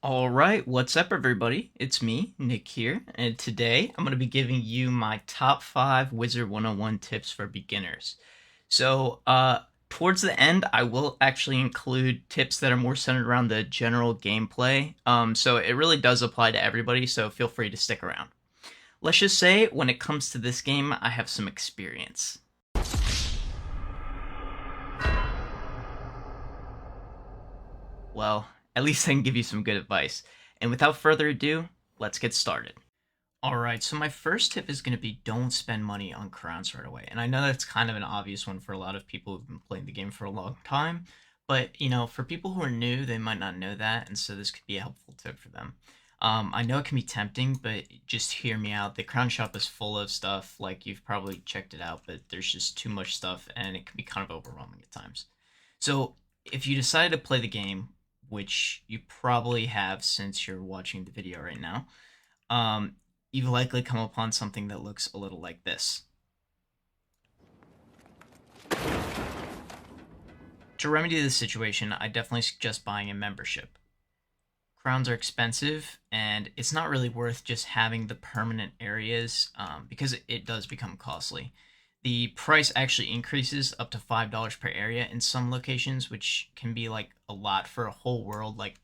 All right, what's up, everybody? It's me, Nick here, and today I'm going to be giving you my top 5 Wizard 101 tips for beginners. Towards the end, I will actually include tips that are more centered around the general gameplay. So it really does apply to everybody, so feel free to stick around. Let's just say, when it comes to this game, I have some experience. Well, at least I can give you some good advice. And without further ado, let's get started. Alright, so my first tip is going to be don't spend money on crowns right away. And I know that's kind of an obvious one for a lot of people who've been playing the game for a long time. But, for people who are new, they might not know that. And so this could be a helpful tip for them. I know it can be tempting, but just hear me out. The crown shop is full of stuff. Like, you've probably checked it out, but there's just too much stuff and it can be kind of overwhelming at times. So, if you decide to play the game, which you probably have since you're watching the video right now, you've likely come upon something that looks a little like this. To remedy this situation, I definitely suggest buying a membership. Crowns are expensive, and it's not really worth just having the permanent areas because it does become costly. The price actually increases up to $5 per area in some locations, which can be like a lot for a whole world. Like,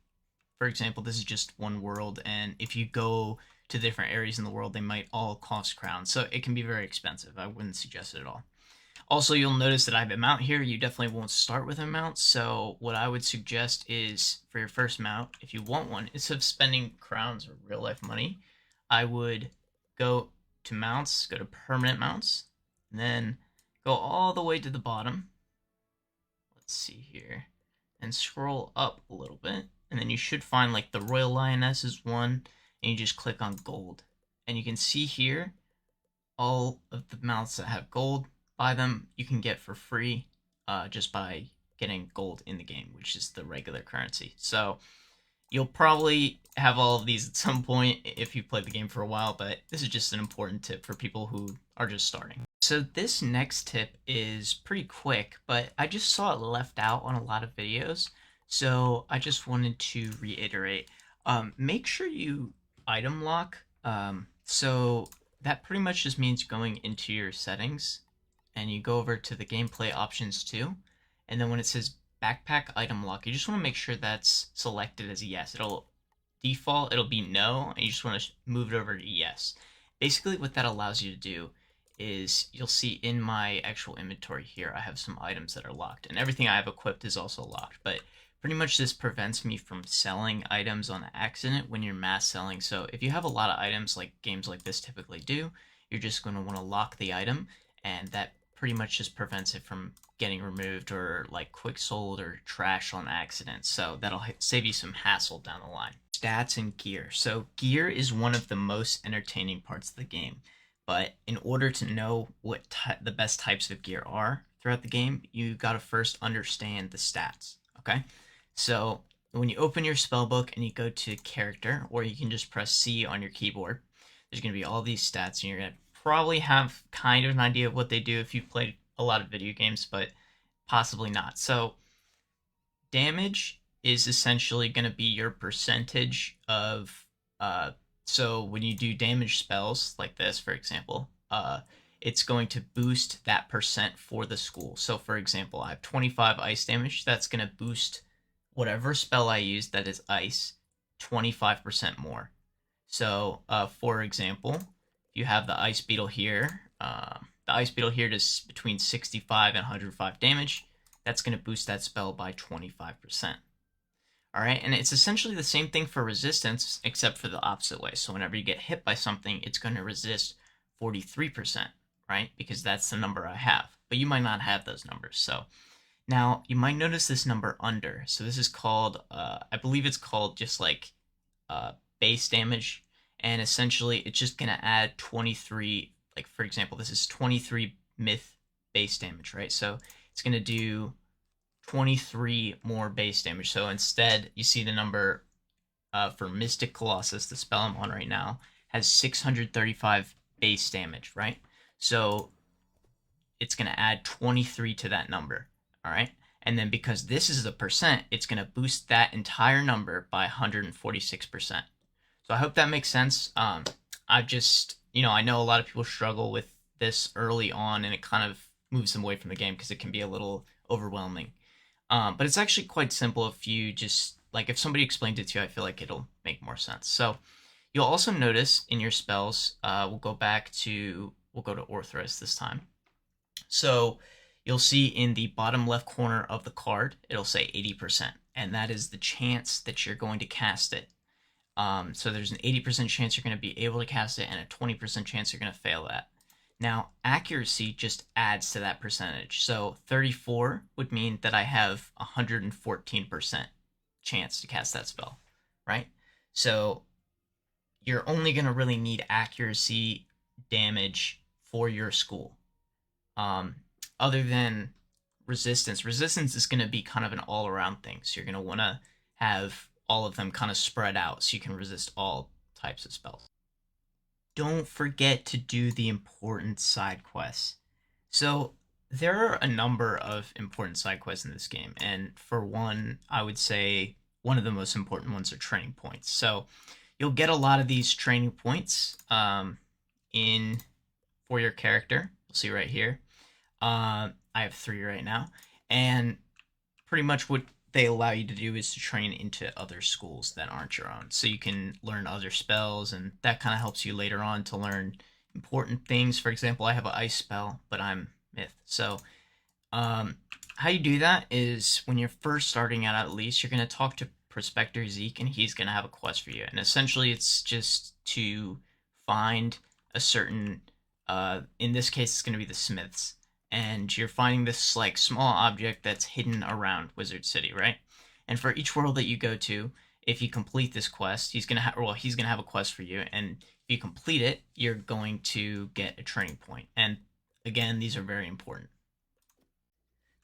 for example, this is just one world, and if you go to different areas in the world, they might all cost crowns. So it can be very expensive. I wouldn't suggest it at all. Also, you'll notice that I have a mount here. You definitely won't start with a mount. So what I would suggest is for your first mount, if you want one, instead of spending crowns or real life money, I would go to mounts, go to permanent mounts, and then go all the way to the bottom. Let's see here. And scroll up a little bit. And then you should find like the Royal Lioness is one, and you just click on gold. And you can see here all of the mounts that have gold. Buy them, you can get for free just by getting gold in the game, which is the regular currency. So you'll probably have all of these at some point if you played the game for a while, but this is just an important tip for people who are just starting. So this next tip is pretty quick, but I just saw it left out on a lot of videos, so I just wanted to reiterate. Make sure you item lock. So that pretty much just means going into your settings and you go over to the gameplay options too, and then when it says backpack item lock, you just want to make sure that's selected as a yes. It'll be no, and you just want to move it over to yes. Basically what that allows you to do is you'll see in my actual inventory here, I have some items that are locked, and everything I have equipped is also locked, but pretty much this prevents me from selling items on accident when you're mass selling. So if you have a lot of items like games like this typically do, you're just going to want to lock the item, and that pretty much just prevents it from getting removed or like quick sold or trash on accident. So that'll save you some hassle down the line. Stats and gear. So gear is one of the most entertaining parts of the game. But in order to know what the best types of gear are throughout the game, you got to first understand the stats, okay? So when you open your spellbook and you go to character, or you can just press C on your keyboard, there's going to be all these stats, and you're going to probably have kind of an idea of what they do if you've played a lot of video games, but possibly not. So damage is essentially going to be your percentage of so when you do damage spells like this, for example, it's going to boost that percent for the school. So for example, I have 25 ice damage. That's going to boost whatever spell I use that is ice 25% more. So for example, if you have the ice beetle here, does between 65 and 105 damage. That's going to boost that spell by 25%. Alright, and it's essentially the same thing for resistance, except for the opposite way. So whenever you get hit by something, it's going to resist 43%, right? Because that's the number I have. But you might not have those numbers. So now you might notice this number under. So this is called, I believe it's called just like base damage. And essentially it's just going to add 23, like for example, this is 23 myth base damage, right? So it's going to do 23 more base damage. So instead, you see the number for Mystic Colossus, the spell I'm on right now, has 635 base damage, right? So it's going to add 23 to that number, all right? And then because this is a percent, it's going to boost that entire number by 146%. So I hope that makes sense. I've just, I know a lot of people struggle with this early on, and it kind of moves them away from the game because it can be a little overwhelming. But it's actually quite simple if you just, like, if somebody explained it to you, I feel like it'll make more sense. So you'll also notice in your spells, we'll go to Orthrus this time. So you'll see in the bottom left corner of the card, it'll say 80%, and that is the chance that you're going to cast it. So there's an 80% chance you're going to be able to cast it and a 20% chance you're going to fail that. Now, accuracy just adds to that percentage. So 34 would mean that I have 114% chance to cast that spell, right? So you're only going to really need accuracy damage for your school. Other than resistance. Resistance is going to be kind of an all-around thing. So you're going to want to have all of them kind of spread out so you can resist all types of spells. Don't forget to do the important side quests. So there are a number of important side quests in this game, and for one, I would say one of the most important ones are training points. So you'll get a lot of these training points in for your character. You'll see right here. I have 3 right now, and pretty much what they allow you to do is to train into other schools that aren't your own. So you can learn other spells, and that kind of helps you later on to learn important things. For example, I have an ice spell, but I'm myth. So how you do that is when you're first starting out, at least, you're going to talk to Prospector Zeke, and he's going to have a quest for you. And essentially, it's just to find a certain, in this case, it's going to be the Smiths. And you're finding this like small object that's hidden around Wizard City, right? And for each world that you go to, if you complete this quest, he's gonna have a quest for you, and if you complete it, you're going to get a training point. And again, these are very important.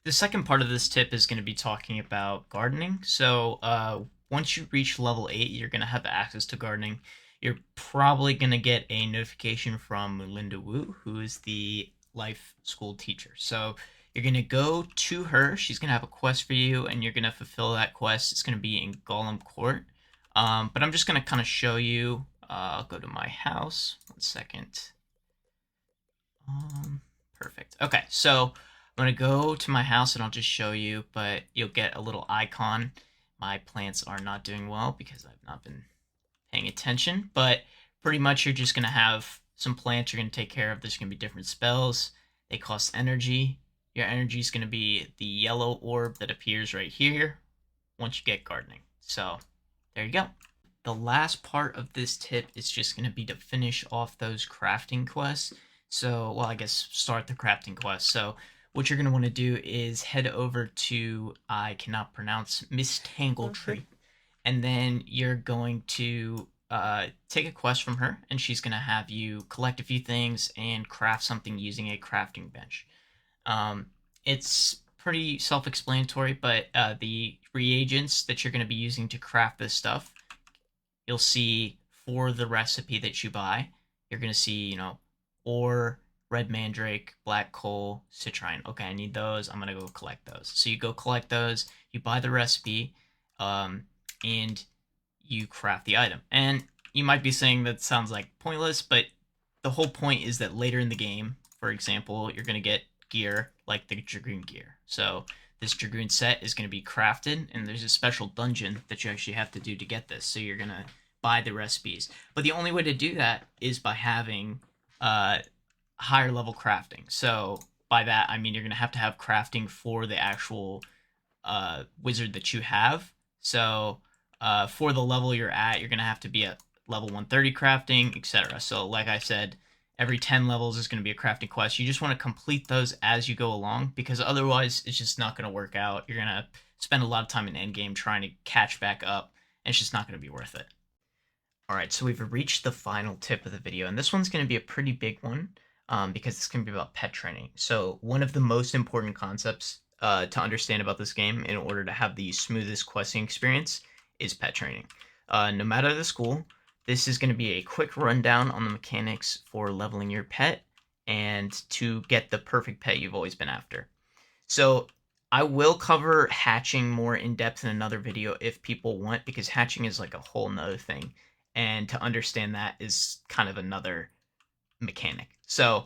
The second part of this tip is going to be talking about gardening. So once you reach level 8, you're going to have access to gardening. You're probably going to get a notification from Melinda Wu, who is the life school teacher. So you're going to go to her. She's going to have a quest for you, and you're going to fulfill that quest. It's going to be in Golem Court. But I'm just going to kind of show you. I'll go to my house. 1 second. Perfect. Okay, so I'm going to go to my house, and I'll just show you, but you'll get a little icon. My plants are not doing well because I've not been paying attention, but pretty much you're just going to have some plants you're going to take care of. There's going to be different spells. They cost energy. Your energy is going to be the yellow orb that appears right here once you get gardening. So there you go. The last part of this tip is just going to be to finish off those crafting quests. So, well, I guess start the crafting quest. So what you're going to want to do is head over to, I cannot pronounce, Miss Tangletree. And then you're going to take a quest from her, and she's going to have you collect a few things and craft something using a crafting bench. It's pretty self-explanatory, but the reagents that you're going to be using to craft this stuff, you'll see for the recipe that you buy. You're going to see, ore, red mandrake, black coal, citrine. Okay, I need those. I'm going to go collect those. So you go collect those, you buy the recipe, and you craft the item. And you might be saying that sounds like pointless, but the whole point is that later in the game, for example, you're going to get gear like the Dragoon gear. So this Dragoon set is going to be crafted, and there's a special dungeon that you actually have to do to get this. So you're going to buy the recipes. But the only way to do that is by having higher level crafting. So by that, I mean you're going to have crafting for the actual wizard that you have. So for the level you're at, you're going to have to be at level 130 crafting, etc. So like I said, every 10 levels is going to be a crafting quest. You just want to complete those as you go along, because otherwise it's just not going to work out. You're going to spend a lot of time in endgame trying to catch back up, and it's just not going to be worth it. Alright, so we've reached the final tip of the video, and this one's going to be a pretty big one because it's going to be about pet training. So one of the most important concepts to understand about this game in order to have the smoothest questing experience is pet training. No matter the school, this is going to be a quick rundown on the mechanics for leveling your pet and to get the perfect pet you've always been after. So I will cover hatching more in depth in another video if people want, because hatching is like a whole nother thing. And to understand that is kind of another mechanic. So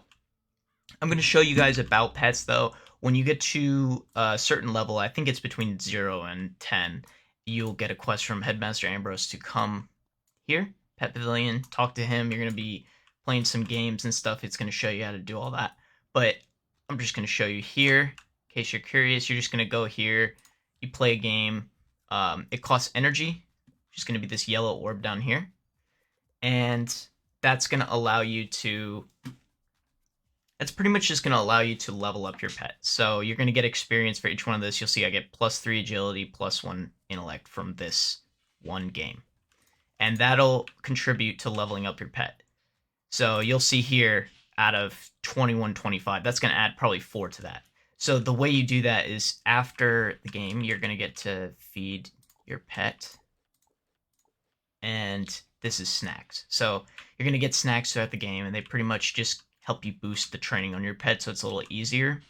I'm going to show you guys about pets though. When you get to a certain level, I think it's between 0 and 10, you'll get a quest from Headmaster Ambrose to come here, Pet Pavilion, talk to him. You're going to be playing some games and stuff. It's going to show you how to do all that. But I'm just going to show you here. In case you're curious, you're just going to go here. You play a game. It costs energy. Just going to be this yellow orb down here. And that's going to allow you to... That's pretty much just going to allow you to level up your pet. So you're going to get experience for each one of this. You'll see I get +3 agility, +1 intellect from this one game. And that'll contribute to leveling up your pet. So you'll see here, out of 2125, that's going to add probably 4 to that. So the way you do that is after the game, you're going to get to feed your pet. And this is snacks. So you're going to get snacks throughout the game, and they pretty much just help you boost the training on your pet so it's a little easier.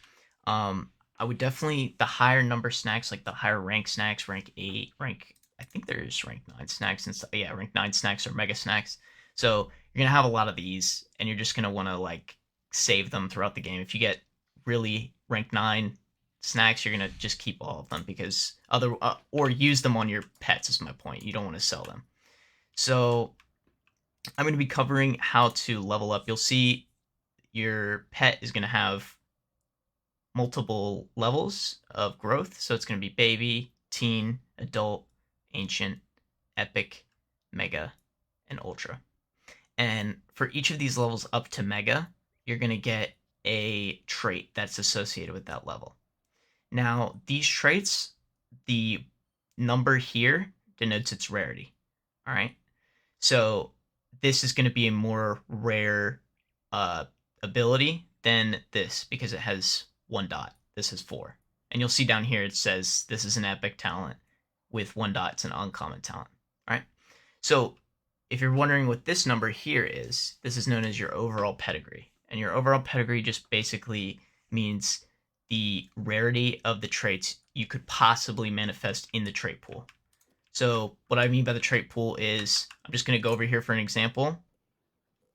I would definitely, the higher number snacks, like the higher rank snacks, rank 8, I think there's rank 9 snacks and stuff. Yeah, rank 9 snacks or mega snacks. So you're going to have a lot of these, and you're just going to want to like save them throughout the game. If you get really rank 9 snacks, you're going to just keep all of them because or use them on your pets is my point. You don't want to sell them. So I'm going to be covering how to level up. You'll see your pet is going to have multiple levels of growth. So it's going to be baby, teen, adult, ancient, epic, mega, and ultra. And for each of these levels up to mega, you're going to get a trait that's associated with that level. Now, these traits, the number here denotes its rarity. All right. So this is going to be a more rare ability than this because it has 1 dot. This is 4. And you'll see down here it says this is an epic talent. With 1 dot, it's an uncommon talent. All right. So if you're wondering what this number here is, this is known as your overall pedigree. And your overall pedigree just basically means the rarity of the traits you could possibly manifest in the trait pool. So what I mean by the trait pool is, I'm just going to go over here for an example,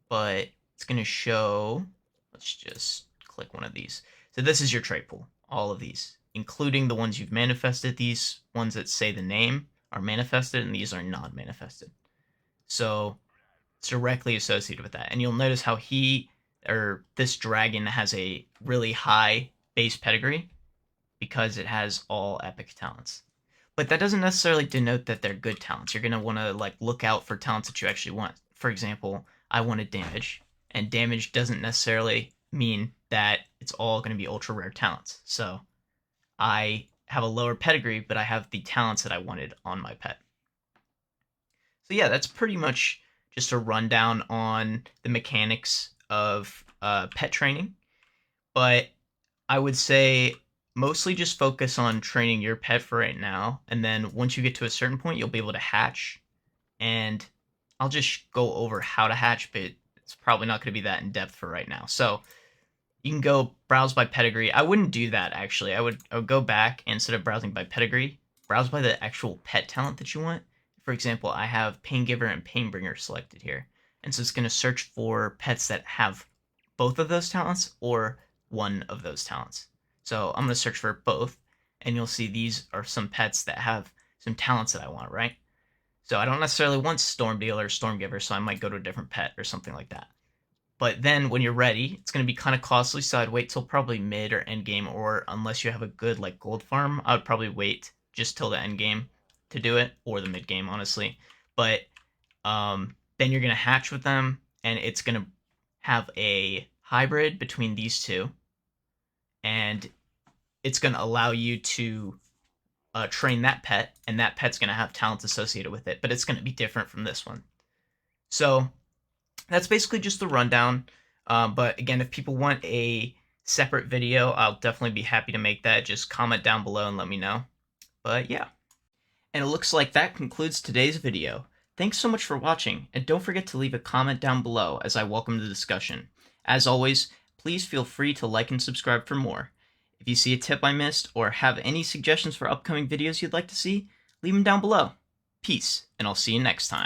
but it's going to show, let's just click one of these. So this is your trait pool, all of these, including the ones you've manifested. These ones that say the name are manifested, and these are non-manifested. So it's directly associated with that. And you'll notice how this dragon has a really high base pedigree because it has all epic talents. But that doesn't necessarily denote that they're good talents. You're going to want to like look out for talents that you actually want. For example, I wanted damage, and damage doesn't necessarily mean that it's all going to be ultra rare talents. So I have a lower pedigree, but I have the talents that I wanted on my pet. So yeah, that's pretty much just a rundown on the mechanics of pet training. But I would say mostly just focus on training your pet for right now. And then once you get to a certain point, you'll be able to hatch. And I'll just go over how to hatch, but it's probably not going to be that in depth for right now. So you can go browse by pedigree. I wouldn't do that, actually. I would go back, and instead of browsing by pedigree, browse by the actual pet talent that you want. For example, I have Paingiver and Painbringer selected here. And so it's going to search for pets that have both of those talents or one of those talents. So I'm going to search for both, and you'll see these are some pets that have some talents that I want, right? So I don't necessarily want Stormdealer or Stormgiver, so I might go to a different pet or something like that. But then when you're ready, it's going to be kind of costly, so I'd wait till probably mid or end game, or unless you have a good like gold farm, I would probably wait just till the end game to do it, or the mid game, honestly. But then you're going to hatch with them, and it's going to have a hybrid between these two, and it's going to allow you to train that pet, and that pet's going to have talents associated with it, but it's going to be different from this one. So that's basically just the rundown. But again, if people want a separate video, I'll definitely be happy to make that. Just comment down below and let me know. But yeah. And it looks like that concludes today's video. Thanks so much for watching, and don't forget to leave a comment down below as I welcome the discussion. As always, please feel free to like and subscribe for more. If you see a tip I missed or have any suggestions for upcoming videos you'd like to see, leave them down below. Peace, and I'll see you next time.